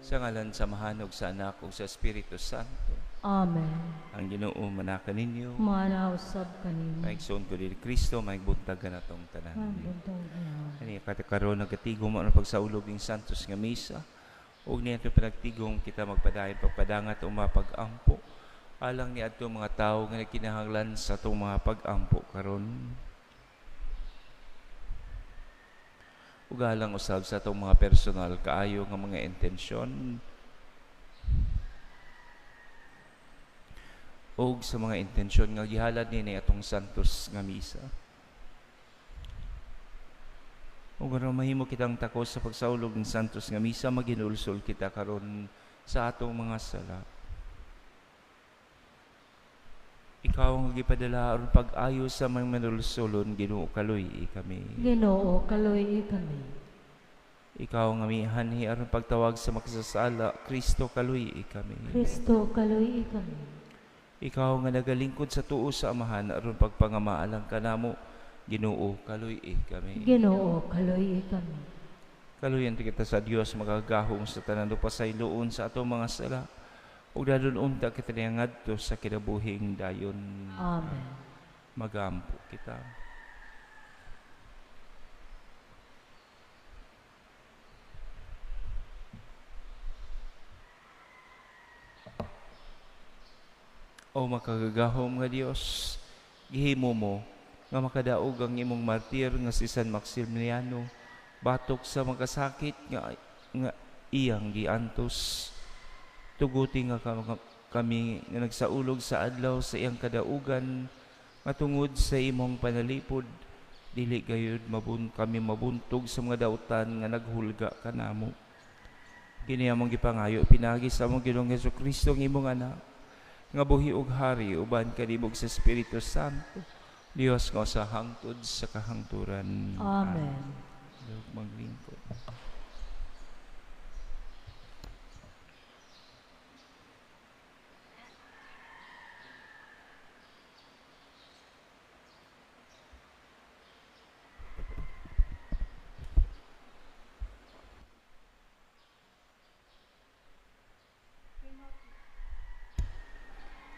Sa ngalan sa Mahanog sa Anak ug sa Espiritu Santo. Amen. Ang Ginoo manakan ninyo. Manausab kanimo. Maigsoon ko diri Kristo, maigbuntag na atong tanan. Mabuntag na. Ani katakaron nagatigom mo ang pagsaulog ng Santos nga misa. Ug niya pinagtigom kita magpadayon pagpadangat o mapag-ampo. Alang ni adtong mga tawo nga nagkinahanglan sa atong mga pag-ampo karon. Ugalang usab sa atong mga personal kaayo nga mga intensyon o sa mga intensyon nga gihalad ni atong Santos nga misa. O garo mahimo kitang takos sa pagsaulog ng Santos nga misa, maginulsol kita karon sa atong mga sala. Ikaw ang gipadala aron pag-ayo sa mga manulsolon, Ginoo kaluy kami. Ginoo kaluy kami. Ikaw ang amihanhi aron pagtawag sa makasasala, Kristo kaluy kami. Kristo kaluy kami. Ikaw nga nagalingkod sa tuo sa Amahan aron pagpangamaalang kanamo, Ginoo kaluy kami. Ginoo kaluy kami. Kaluyan kita sa Dios magagahom sa tanan do pasayloon sa atong mga sala. Ug dadon unta kita ngadto sa kinabuhing dayon. Amen. Magampo kita. O makagagahom nga Dios, gihimo mo nga makadaog ang imong martir nga si San Maximiliano batok sa magkasakit nga iyang giantos. Tuguti nga kami nga nagsaulog sa adlaw sa iyang kadaugan nga tungod sa imong panalipod dili gayud kami mabuntog sa mga dautan nga naghulga kanamo. Kini among gipangayo pinagi sa among Ginoong Hesukristo ang imong anak nga buhi ug hari uban kanimog sa Espiritu Santo, Dios nga sa hangtod sa kahangturan. Amen. Maglingkod.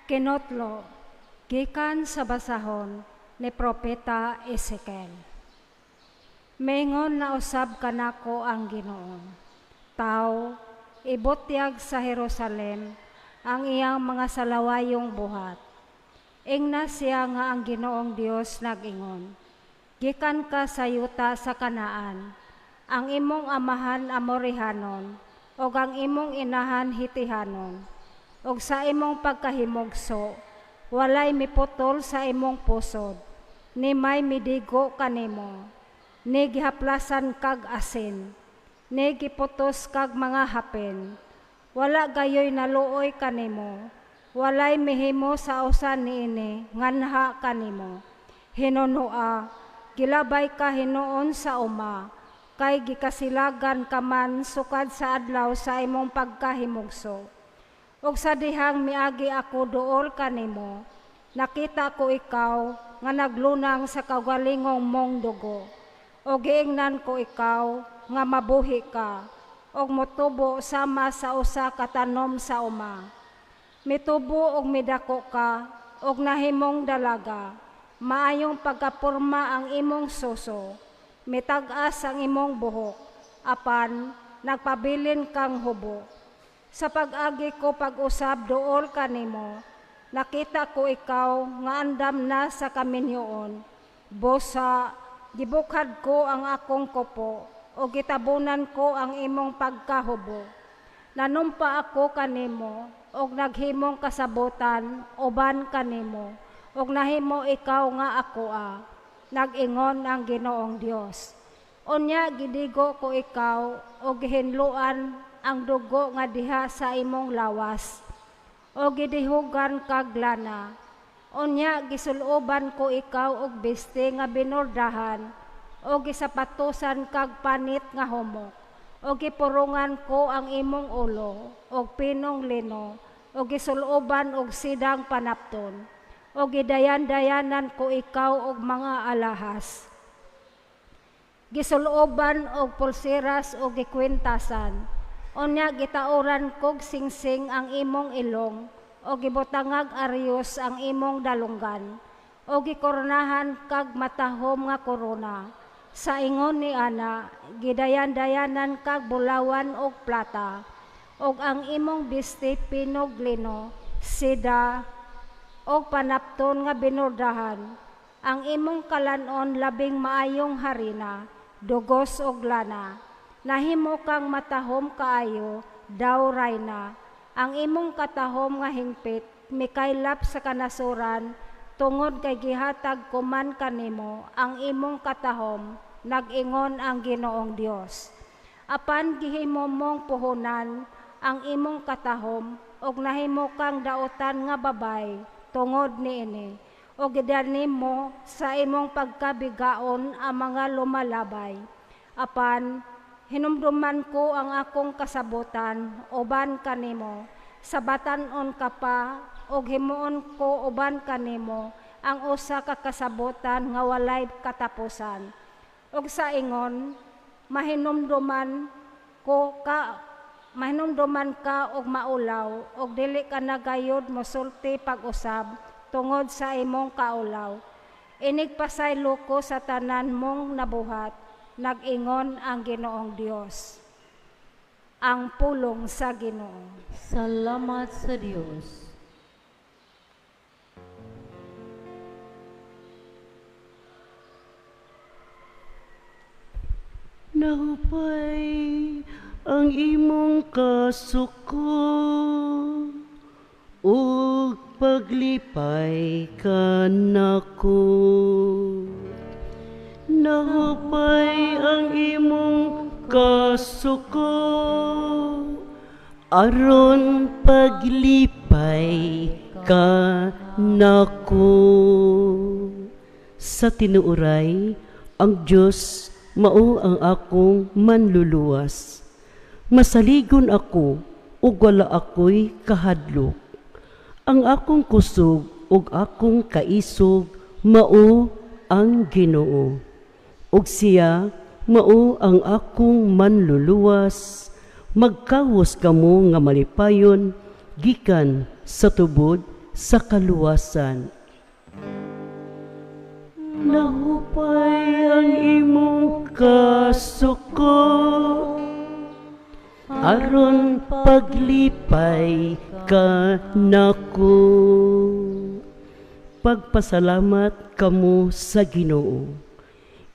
Kinotlo, gikan sa basahon ni Propeta Ezekiel. Maingon na usab kanako ang Ginoo. Tao, ibutyag sa Jerusalem ang iyang mga salawayong buhat. Ingna siya nga ang Ginoong Dios nag-ingon. Gikan ka sa yuta sa Kanaan, ang imong amahan Amorihanon, o ang imong inahan Hitihanon, og sa imong pagkahimugso, walay miputol sa imong pusod, ni may midigo kanimo, ni gihaplasan kag asin, ni giputos kag mga hapin, wala gayoy naluoy kanimo, walay mihimo sa usan niini, nganha kanimo. Hinunua, gilabay ka hinuon sa uma, kay gikasilagan ka man sukad sa adlaw sa imong pagkahimugso. Og sa dihang miagi ako duol kanimo, nakita ko ikaw nga naglunang sa kagalingong mong dugo. Og giingnan ko ikaw nga mabuhi ka, og motubo sama sa usa ka tanom sa uma. Mitubo og midako ka, og nahimong dalaga. Maayong pagkapurma ang imong suso, mitag-as ang imong buhok, apan nagpabilin kang hubo. Sa pag-agi ko pag-usab duol kanimo, nakita ko ikaw nga andam na sa kaminyoon. Bosa, gibukad ko ang akong kopo, o gitabunan ko ang imong pagkahubo. Nanumpa ako kanimo, og naghimong kasabutan, uban kanimo, og nahimo ikaw nga akoa. Nag-ingon ang Ginoong Dios. Unya gidigo ko ikaw, og gihinluan ang dugo nga diha sa imong lawas, o gidihugan kag lana. Unya gisuloban ko ikaw og biste nga binordahan, o gisapatusan kag panit nga humok, o gipurungan ko ang imong ulo og pinong lino, o gisuloban og sidang panapton, o gidayan-dayanan ko ikaw og mga alahas. Gisuloban og pulseras o gikwintasan, Unya gitauran kog singsing ang imong ilong, o gibutangag aryos ang imong dalunggan, o gikoronahan kag matahom nga korona. Sa ingon ni ana, gidayan-dayanan kag bulawan og plata, og ang imong biste pinog lino, seda, og panapton nga binurdahan. Ang imong kalanon labing maayong harina, dugos og lana. Nahimo kang matahom kaayo, daw rayna. Ang imong katahom nga hingpit, mikaylap sa kanasuran, tungod kay gihatag kuman kanimo ang imong katahom, nag-ingon ang Ginoong Dios. Apan gihimo mong puhunan ang imong katahom, og nahimo kang dautan nga babay, tungod niini, o gidanim mo sa imong pagkabigaon ang mga lumalabay. Apan, hinumduman ko ang akong kasabutan, uban kanimo, sabatan-on ka pa, og himuon ko uban kanimo, ang usa ka kasabutan nga walay katapusan. Og sa ingon, mahinumduman ka og maulaw, og dili ka nagayod mosulti pag-usab, tungod sa imong kaulaw. Inigpasaylo ko sa tanan mong nabuhat, nag-ingon ang Ginoong Dios. Ang pulong sa Ginoo. Salamat sa Diyos. Nahupay ang imong kasuko, ug paglipay ka nako. Nahupay ang imong kasuko, aron paglipay ka nako. Sa tinuoray, ang Diyos mao ang akong manluluwas. Masaligon ako ug wala ako'y kahadlok. Ang akong kusog ug akong kaisog mao ang Ginoo. Ug siya mao ang akong manluluwas. Magkawos kamo nga malipayon gikan sa tubod sa kaluwasan. Nahupay ang imong kasuko, aron paglipay ka nako. Pagpasalamat kamo sa Ginoo.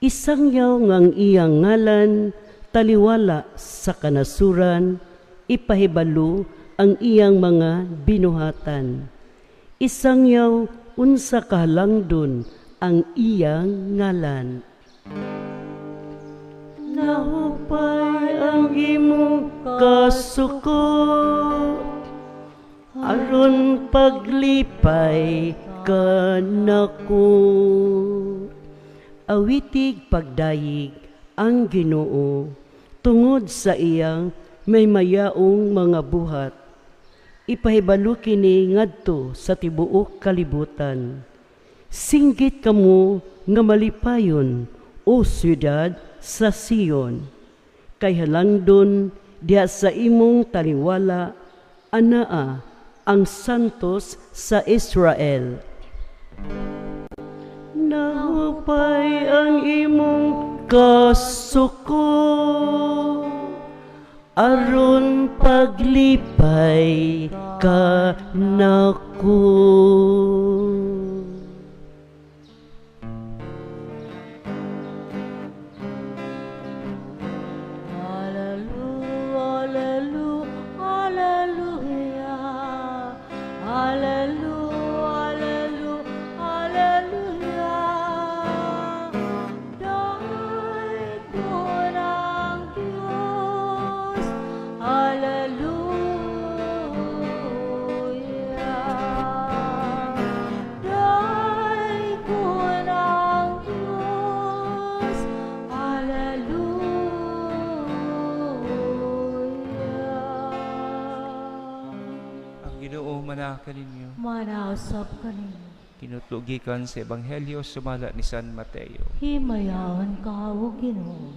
Isangyaw ngang iyang ngalan, taliwala sa kanasuran, ipahibalo ang iyang mga binuhatan. Isangyaw unsa kahalangdon ang iyang ngalan. Nahupay ang imong kasuko, aron paglipay ka nako. Awitig pagdayig ang Ginoo, tungod sa iyang may mayaong mga buhat. Ipahibalo kini ngadto sa tibuok kalibutan. Singgit kamo nga malipayon, o siyudad sa Sion. Kay halangdon diha sa imong taliwala, anaa ang santos sa Israel. Nahupay ang imong kasuko, aron paglipay ka nako. Kaninyo. Manausap kanino. Kinutlugikan sa Ebanghelyo sumala ni San Mateo. Himayawan ka, O Ginoo.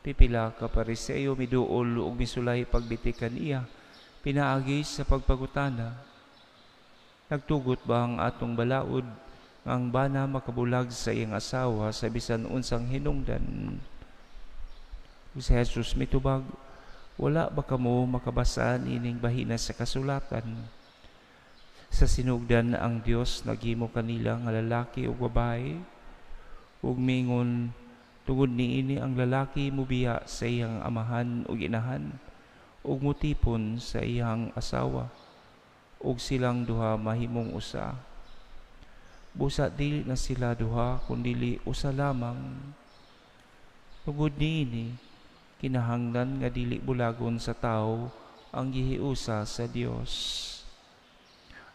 Pipila ka Pariseo miduol ug misulay pagbitikan iya, pinaagi sa pagpagutana. Nagtugot ba ang atong balaod nga ang bana makabulag sa iyang asawa sa bisan unsang hinungdan? Ug si Jesus mitubag, wala ba kamo makabasa ining bahina sa kasulatan? Sa sinugdan ang Dios naghimo kanila nga lalaki ug babae, ug mingon tungod niini ang lalaki mubiya sa iyang amahan ug inahan, ug mutipon sa iyang asawa, ug silang duha mahimong usa. Busa dili na sila duha kundi usa lamang. Tungod niini kinahanglan nga dili bulagon sa tawo ang gihiusa sa Dios.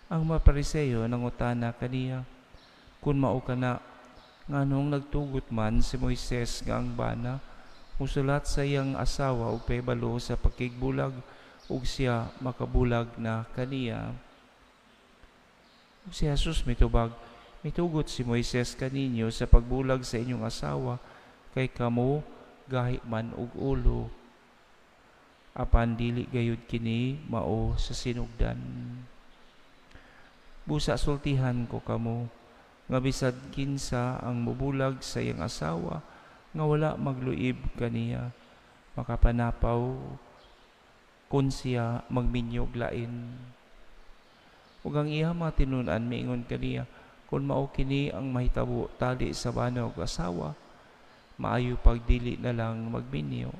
Ang mga Pariseo nangutana kaniya, kung mao kana nganong nagtugot man si Moises nga ang bana musulat sa iyang asawa ug pahibalo sa pakigbulag ug siya makabulag na kaniya. Ug si Jesus mitubag, mitugot si Moises kaninyo sa pagbulag sa inyong asawa kay kamo gahi man og ulo. Apan dili gayud kini mao sa sinugdan. Busa sultihan ko kamo nga bisad kinsa ang mubulag sa iyang asawa nga wala magluib kaniya, makapanapaw kun siya magminyog lain. Ug ang iya mga tinunan miingon kaniya, kung mao kini ang mahitabo tali sa bana ug asawa, maayo pagdili na lang magminyo.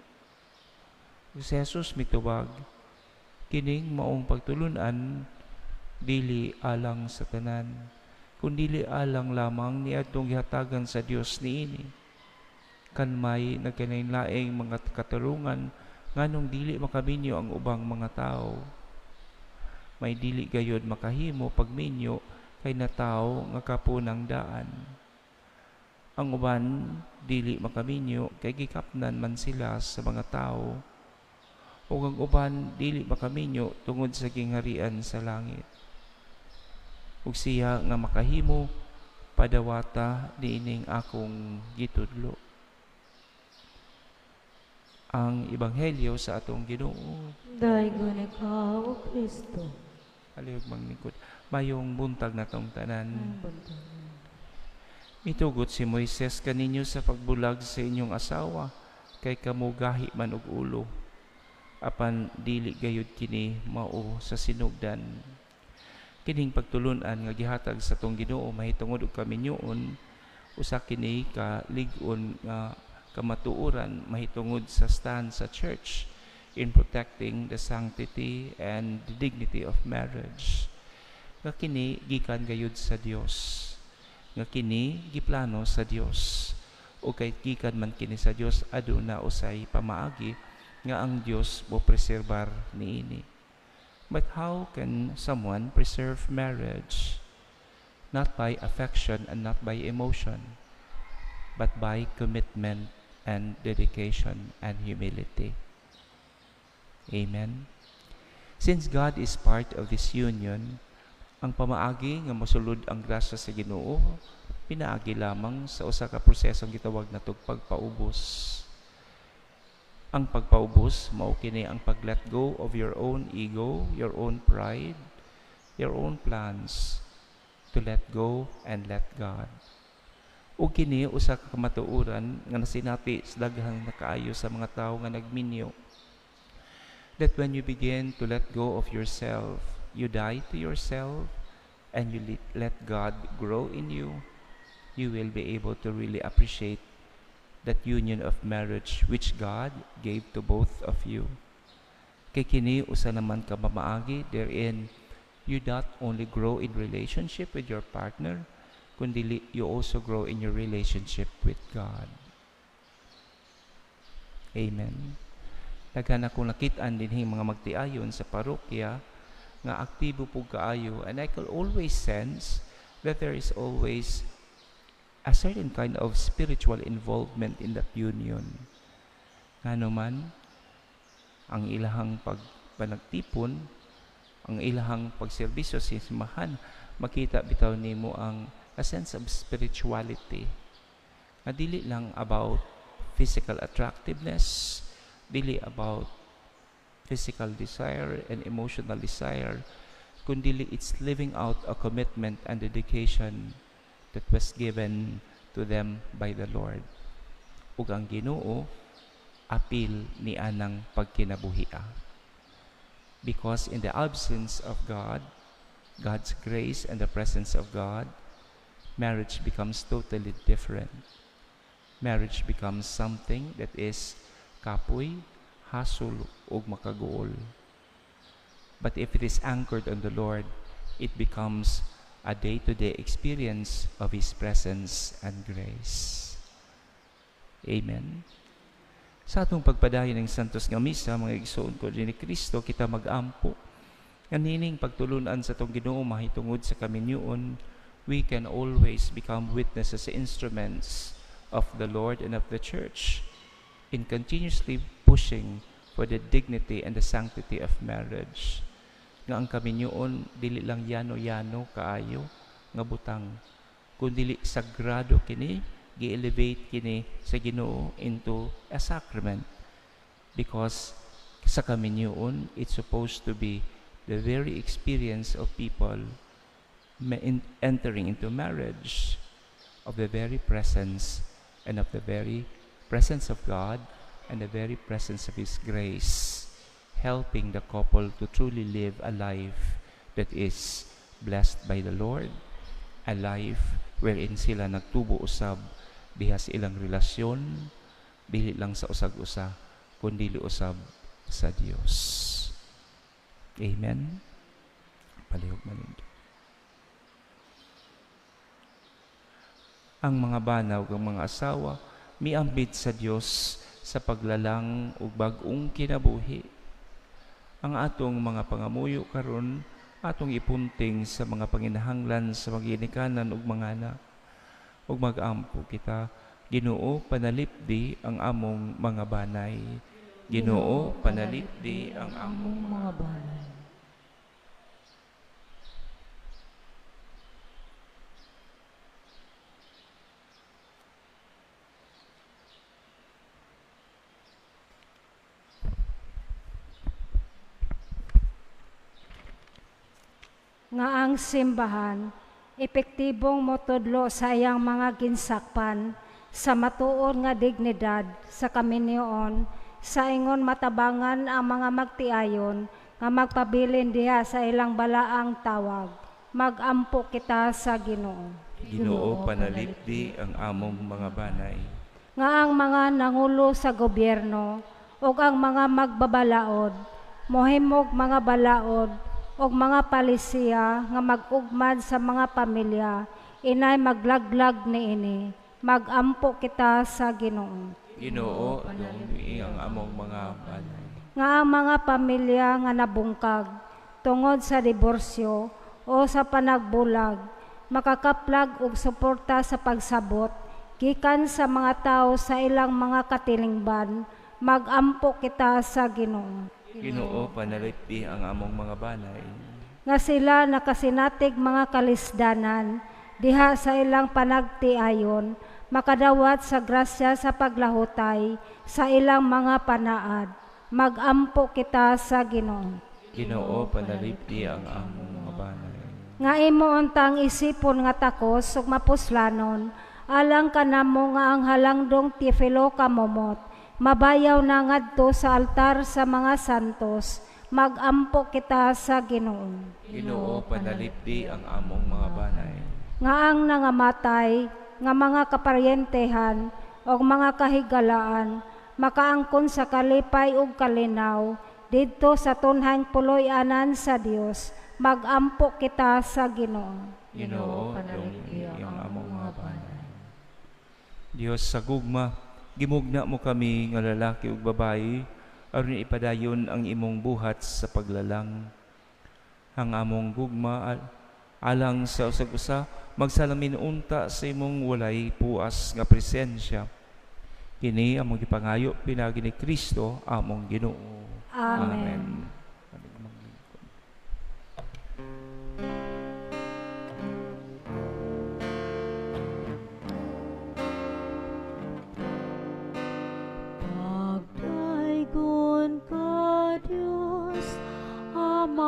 Ug si Jesus mitubag, kining maong pagtulunan dili alang sa tanan, kundili alang lamang ni adtong gihatagan sa Dios niini. Kan may nagkanainlaing mga katarungan nganong dili makaminyo ang ubang mga tao. May dili gayud makahimo pagminyo kay natawo nga kapunang daan. Ang uban dili makaminyo kay gikapnan man sila sa mga tao. Ug ang uban dili makaminyo tungod sa gingharian sa langit. Ug siya nga makahimo padawata diining akong gitudlo. Ang ebanghelyo sa atong Ginoo. Daigon ikaw, O Kristo. Aliyog manglingkod. Mayong buntag na tong tanan. Ang buntag. Mitugot si Moises kaninyo sa pagbulag sa inyong asawa kay kamo gahi man og ulo. Apan dili gayud kini mao sa sinugdan. Kining pagtulunan nga gihatag sa tong Ginoo mahitungod og kaminyoon, usa kini ka lig-on nga kamatuoran mahitungod sa stand sa church in protecting the sanctity and the dignity of marriage. Nga kini gikan gayud sa Dios. Nga kini giplano sa Dios. O kay gikan man kini sa Dios, aduna usay pamaagi nga ang Dios mo preserbar niini. But how can someone preserve marriage? Not by affection and not by emotion, but by commitment and dedication and humility. Amen. Since God is part of this union, ang pamaagi nga mosulod ang grasya sa Ginoo pinaagi lamang sa usa ka prosesong gitawag na pagpaubos. Ang pagpaubos mao kini ang pag-let go of your own ego, your own pride, your own plans, to let go and let God. Ug kini usa ka kamatuoran nga nasinati sa daghang nakaayo sa mga tawo nga nagminyo. That when you begin to let go of yourself, you die to yourself, and you let God grow in you, you will be able to really appreciate that union of marriage which God gave to both of you. Kay kini usa naman ka mamaagi therein, you not only grow in relationship with your partner, kundi you also grow in your relationship with God. Amen. Daghan akong nakit-an dinhing mga magtiayon sa parokya nga aktibo po kaayo, and I could always sense that there is always a certain kind of spiritual involvement in that union. Ngano man, ang ilahang pagpanagtipon, ang ilahang pagserbisyo sa simbahan, makita bitaw nimo ang a sense of spirituality. Nga dili lang about physical attractiveness, dili about physical desire and emotional desire, kundi it's living out a commitment and dedication that was given to them by the Lord. Ug ang Ginoo apil ni anang pagkinabuhia. Because in the absence of God, God's grace and the presence of God, marriage becomes totally different. Marriage becomes something that is kapoy, hasol, ug makagool. But if it is anchored on the Lord, it becomes a day-to-day experience of His presence and grace. Amen. Sa atong pagpadayon ng Santos nga Misa, mga igsoon ko ni Kristo, kita mag-ampo. Kanining pagtulunan sa itong Ginoo mahitungod sa kaminyoon, we can always become witnesses, instruments of the Lord and of the Church in continuously pushing for the dignity and the sanctity of marriage. Nga ang kaminyoon, dili lang yano-yano kaayo nga butang, kundi sagrado kini, gi-elevate kini sa Ginoo into a sacrament. Because sa kaminyoon, it's supposed to be the very experience of people entering into marriage, of the very presence and of the very presence of God and the very presence of His grace, helping the couple to truly live a life that is blessed by the Lord, a life wherein sila nagtubo usab diha sa ilang relasyon, dili lang sa usag-usa, kundi usab sa Dios. Amen. Palihog manindo. Ang mga banaw ug mga asawa miambit sa Dios sa paglalang ug bag-ong kinabuhi. Ang atong mga pangamuyo karon atong ipunting sa mga panginahanglan sa mga ginikanan ug mga anak. Ug mag-ampo kita, Ginoo panalipdi ang among mga banay. Ginoo panalipdi ang among mga banay. Nga ang simbahan, epektibong motudlo sa iyang mga ginsakpan sa matuon nga dignidad sa kaminyoon, sa ingon matabangan ang mga magtiayon nga magpabilin diha sa ilang balaang tawag. Mag-ampo kita sa Ginoo. Ginoo panalipdi ang among mga banay. Nga ang mga nangulo sa gobyerno ug ang mga magbabalaod, mohimog mga balaod ug mga palisiya nga mag-ugmad sa mga pamilya, inay maglaglag niini. Mag-ampo kita sa Ginoo. Ginoo dumi ang among mga banay. Nga ang mga pamilya nga nabungkag tungod sa diborsyo o sa panagbulag, makakaplag og suporta sa pagsabot gikan sa mga tao sa ilang mga katilingban. Mag-ampo kita sa Ginoo. Ginoo panalipdi ang among mga banay. Nga sila nakasinatig mga kalisdanan diha sa ilang panagtiayon, makadawat sa grasya sa paglahutay sa ilang mga panaad. Mag-ampo kita sa Ginoo. Ginoo panalipdi ang among mga banay. Nga imo untang isipon nga takos ug mapuslanon, alang kanamo nga ang halangdong ti Filokamomot, mabayaw na ngadto sa altar sa mga santos. Mag-ampo kita sa Ginoo. Ginoo panalipdi ang among mga banay. Nga ang nangamatay, nga mga kaparyentehan o mga kahigalaan, makaangkon sa kalipay ug kalinaw, didto sa tunhang puloy-anan sa Dios. Mag-ampo kita sa Ginoo. Ginoo panalipdi ang among mga banay. Dios sa gugma, gimugna mo kami nga lalaki ug babayi, aron ipadayon ang imong buhat sa paglalang. Ang among gugma alang sa usag-usa, magsalamin unta sa imong walay puas nga presensya. Kini among gipangayo pinagi ni Kristo among Ginoo. Amen.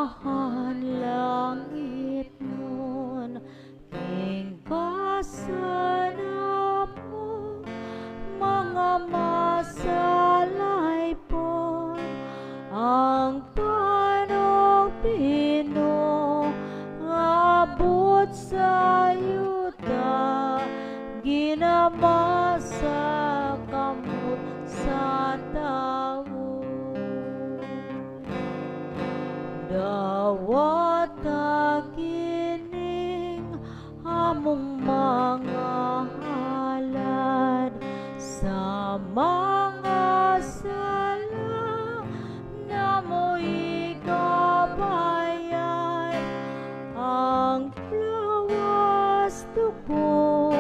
mahan langit nun, ingkasan mo, mga masalay po, ang panopino, abot sa yuta, ginamasa kamot sa tao. Dawat kining among mga halad sa mga sala na mo ikabayan, ang lawas dugo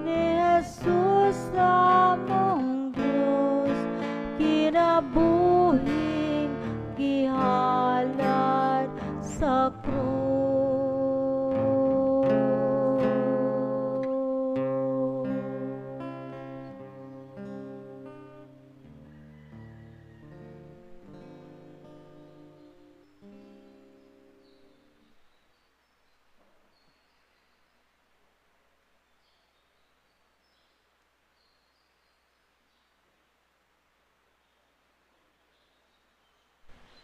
ni Jesus among Diyos, kinabuhing gihalad sa krus.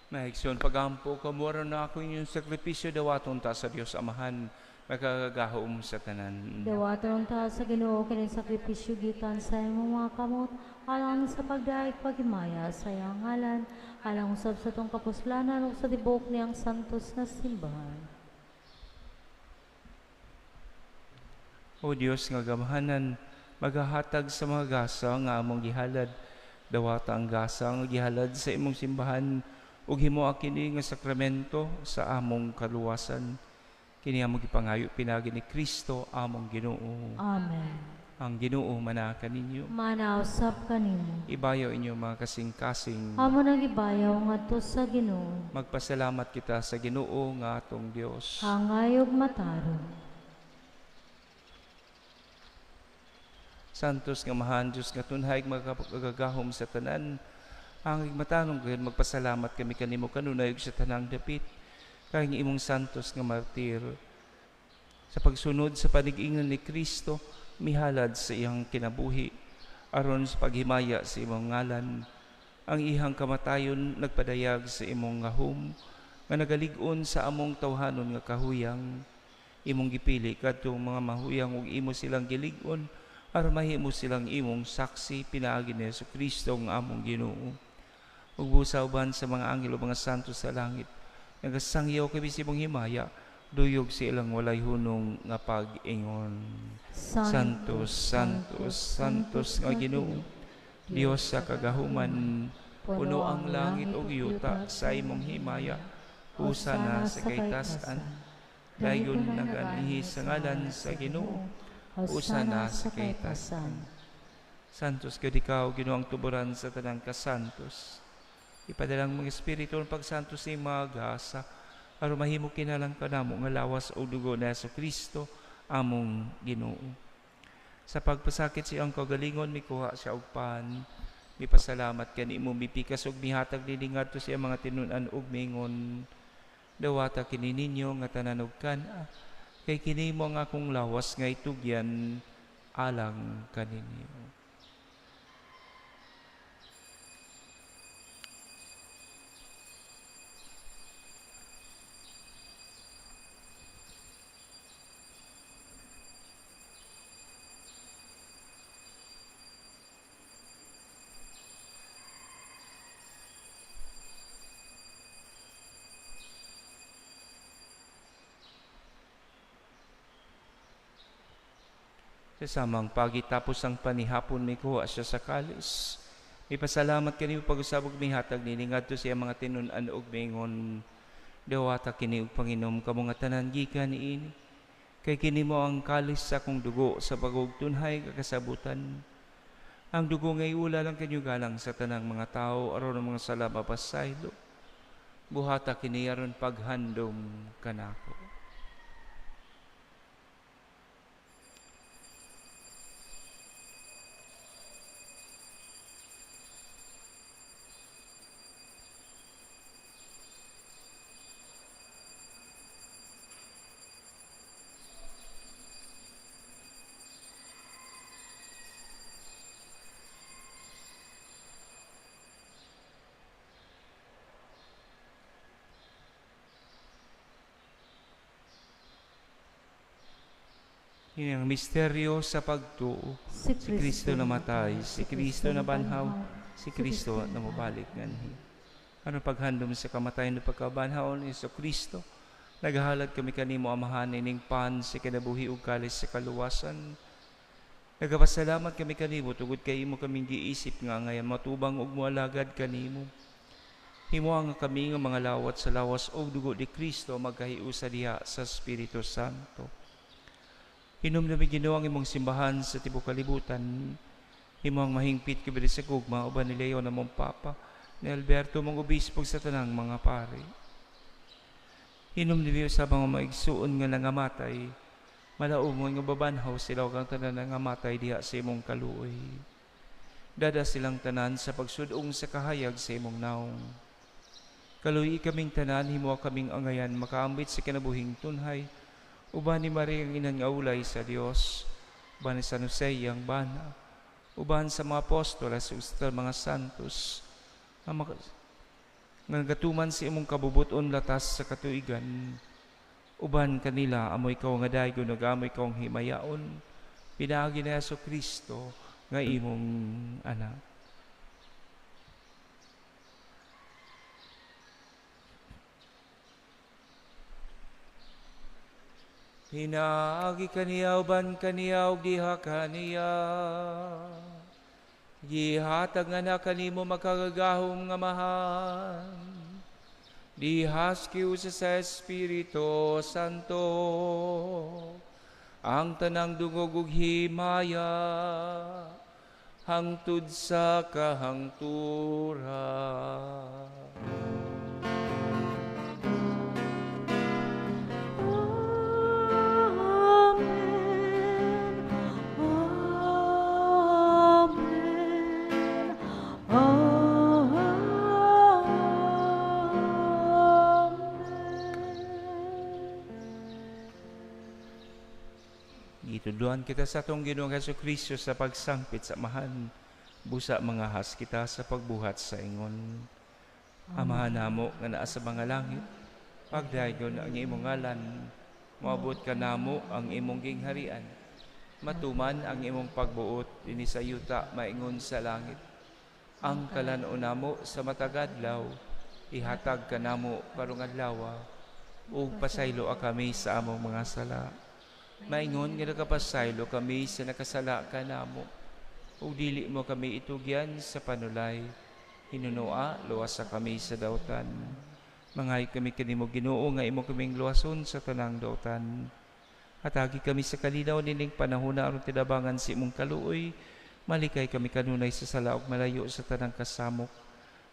Maigsoon pagampo, kamura na ako inyong sakripisyo dawaton ta sa Dios Amahan, magkagahom sa tanan. Dawaton ta sa Ginoo kini sakripisyo gikan sa imong mga kamot, alang sa pagdaig pagimaya sa iyang ngalan, alang usab sa tong kapuslanan ug sa tibok niyang santos nga simbahan. O Dios nga gamahanan, maghahatag sa mga gasa nga among gihalad, dawata ang gasa nga gihalad sa imong simbahan, ug himo kini nga sakramento sa among kaluwasan. Kini among gipangayo pinagi ni Kristo among Ginoo. Amen. Ang Ginoo manaka ninyo. Manausap kanimo. Ibayaw inyo mga kasing-kasing. Amo nagibayaw ngadto sa Ginoo. Magpasalamat kita sa Ginoo nga atong Dios. Hangay ug matarong. Santos nga mahan Diyos nga tunhay magagahom sa tanan. Ang matanong kayo, magpasalamat kami kanimo kanunay sa tanang dapit. Kayong imong santos nga martir. Sa pagsunod sa panig-ingon ni Kristo, mihalad sa iyang kinabuhi. Aron sa paghimaya sa imong ngalan. Ang ihang kamatayon nagpadayag sa imong ngahom, nga nagalig-on sa among tawhanon nga kahuyang. Imong gipili kadtong mga mahuyang ug imo silang gilig-on, aron mahimo silang imong saksi pinaagi ni Jesucristo nga among Ginoo. Ug busawban sa mga anghel o mga santos sa langit, nagasangyaw kami sa imong himaya, duyog sa ilang walay hunong nga pag-ingon. Santos, Santos, Santos nga Ginoo, Dios sa kagahuman, puno ang langit ug yuta sa imong himaya, husana sa kaytas-an. Dayon nag-anihi sa ngalan sa Ginoo, husana sa kaytas-an. Santos gid ikaw, Ginoo ang tuburan sa tanang kasantos. Ipadalang mga espiritu ng pagsantos sa mga gasa, aron mahimo kinalang kanamo nga lawas o dugo na Jesucristo among Ginoo. Sa pagpasakit siyang kagalingon, mikuha siya og pan, mipasalamat kanimo, mipikas og mihatag dili ngadto siya mga tinunan ug mingon. Dawata kini ninyo nga tanan og kana, kay kini mo ang akong lawas nga itugyan alang kaninyo. Sa samang pagitapos ang panihapon, may kuha siya sa kalis. May pasalamat kanimo pag-usabog may hatag nini ngadto siya mga tinunan og mingon. Dawata kini og Panginom kamo nga tanan gikan niini. Kay kini mo ang kalis sa akong dugo sa pagugtunhay kakasabutan. Ang dugo ngay ula lang kanyo galang sa tanang mga tao aron ang mga sala mapasaylo. Buhata kini aron paghandom kanako. Kini ang misteryo sa pagtuo. Si Kristo namatay, si Kristo na banhaw, si Kristo na mabalik nganhi. Ano paghandom sa kamatayan no pagkabanhaw ni Kristo? Nagahalad kami kanimo amahan ining pan sa kinabuhi ug kalis sa kaluwasan. Nagapasalamat kami kanimo tugod kay imo kaming giisip nga ngayon matubang ug moalagad kanimo. Himuha nga kami nga mga lawat sa lawas o dugo ni Kristo magkahiusa diha sa Espiritu Santo. Hinumdumi Ginoo ang imong simbahan sa tibuok kalibutan. Himuhang mahingpit kibiri sa gugma uban ni Leo na mong Papa, ni Alberto mong obispog sa tanang mga pari. Hinumdumi sa mga maigsuon nga nangamatay, malaumon nga babanhaw sila kang tanan nangamatay diha sa imong kaluoy. Dada silang tanan sa pagsudong sa kahayag sa imong naong. Kaluyi kaming tanan, himuha kaming angayan, makaambit sa kinabuhing tunhay, uban ni Maria ang inang aulay sa Dios, uban ni San Jose ang bana, uban sa mga apostolas sa mga santos, nga gatuman sa imong kabubuton latas sa katuigan, uban kanila amoy ikaw nga daygo nagamoy ikaw ang himayaon, pinaagi na Yesu Kristo nga imong anak. Hinaagi kaniya, uban kaniya, ug diha kaniya. Gihatag nga na kanimo makagagahom nga mahan. Dihas kiu sa Espiritu Santo, ang tanang dungog ug himaya, hangtud sa kahangturan. Itudluan kita sa atong Ginoong Jesucristo sa pagsangpit sa amahan, busa mga has kita sa pagbuhat sa ingon. Amahan namo nga naa sa mga langit, pagdayon ang imong ngalan, moabot ka namo ang imong gingharian, matuman ang imong pagbuot dinhi sa yuta maingon sa langit. Ang kalan-on namo sa matagadlaw, ihatag ka namo karong adlaw, ug pasaylo kami sa among mga sala. Maingon nga nakapasaylo kami sa nakasala ka namo, ug dili mo kami itugyan sa panulay, hinunua luwasa kami sa dautan. Mangay kami kanimo Ginoo nga imo kaming luwason sa tanang dautan. Hatagi kami sa kalinaw nining panahon aron tidabangan si imong kaluoy, malikay kami kanunay sa sala ug malayo sa tanang kasamok.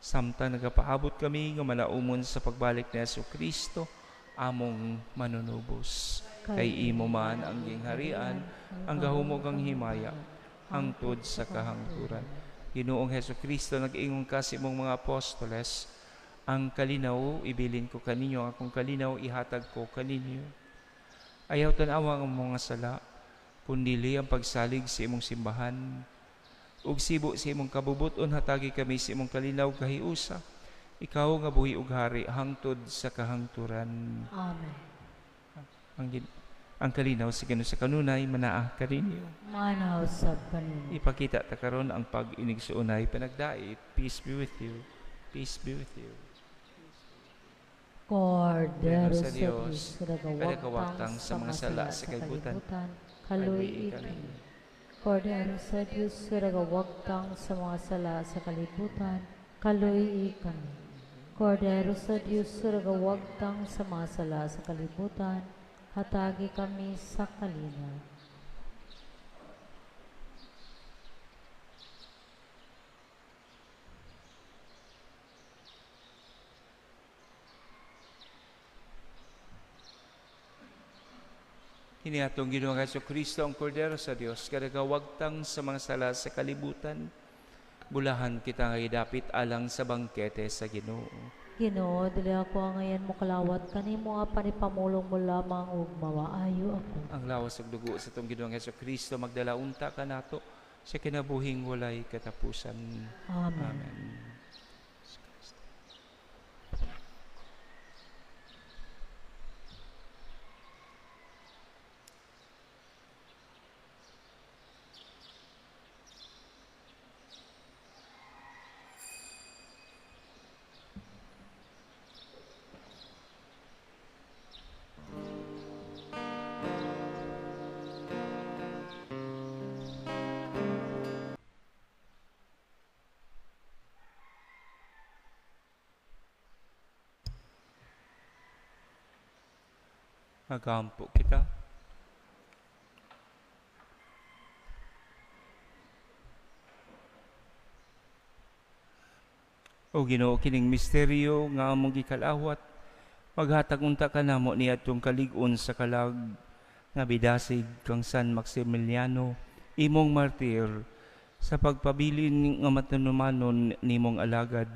Samtang nagapaabot kami nga malaumon sa pagbalik ni Jesucristo, among manunubos. Kay imo man ang gingharian, ang gahumog ang himaya, hangtod sa kahangturan. Ginoong Jesucristo, nag-ingon ka sa imong mga apostoles, ang kalinaw ibilin ko kaninyo, akong kalinaw ihatag ko kaninyo. Ayaw tanawa ang mga sala, kundili ang pagsalig sa imong simbahan, ug sibo sa imong kabubuton hatagi kami sa imong kalinaw kahiusa. Ikaw nga buhi ug hari hangtod sa kahangturan. Amen. Ang kalinaw sa Ginoo sa kanunay manaa kaninyo. Manaw sa kanino. Ipakita ta karon ang pag-inigsuunay panagdait. Peace be with you. Peace be with you. Cordero sa Diyos, Diyos, kadagawagtang sa mga sala sa kalibutan, kaluy kami. Cordero sa Diyos, kadagawagtang sa mga sala sa kalibutan, kaluy kami. Cordero sa Diyos, kadagawagtang sa mga sala sa kalibutan, hatagi kami sa kalinaw. Hiniatong Ginoong Jesucristo ang Kordero sa Dios, kadagawagtang sa mga sala sa kalibutan, bulahan kita nga idapit alang sa bangkete sa Ginoo. Ginoo, dili ako ang ngayon mo kalawat kanimo nga panipamulong mo lamang ug mawaayo ako. Ang lawas ug dugo sa itong Ginoong Jesucristo magdala unta ka nato sa kinabuhing walay katapusan. Amen. Amen. Nagampo kita. O Ginoo, kining misteryo nga among gikalawat, maghatag unta ka namo ni atong kalig-on sa kalag nga bidasig kang San Maximiliano, imong martir, sa pagpabilin nga matanumanon nimong alagad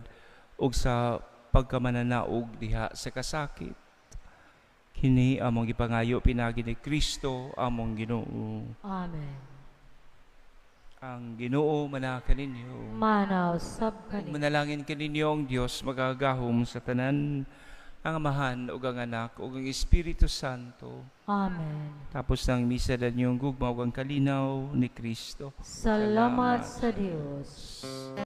ug sa pagkamananaog diha sa kasakit. Kini among gipangayo pinagi ni Kristo among Ginoo. Amen. Ang Ginoo manakan ninyo. Manaw sab kani. Manalangin kaninyo ang Dios magagahom sa tanan, ang Amahan ug ang Anak ug ang Espiritu Santo. Amen. Tapos ng misa dan yung gugmaw ang kalinaw ni Kristo. Salamat sa Dios.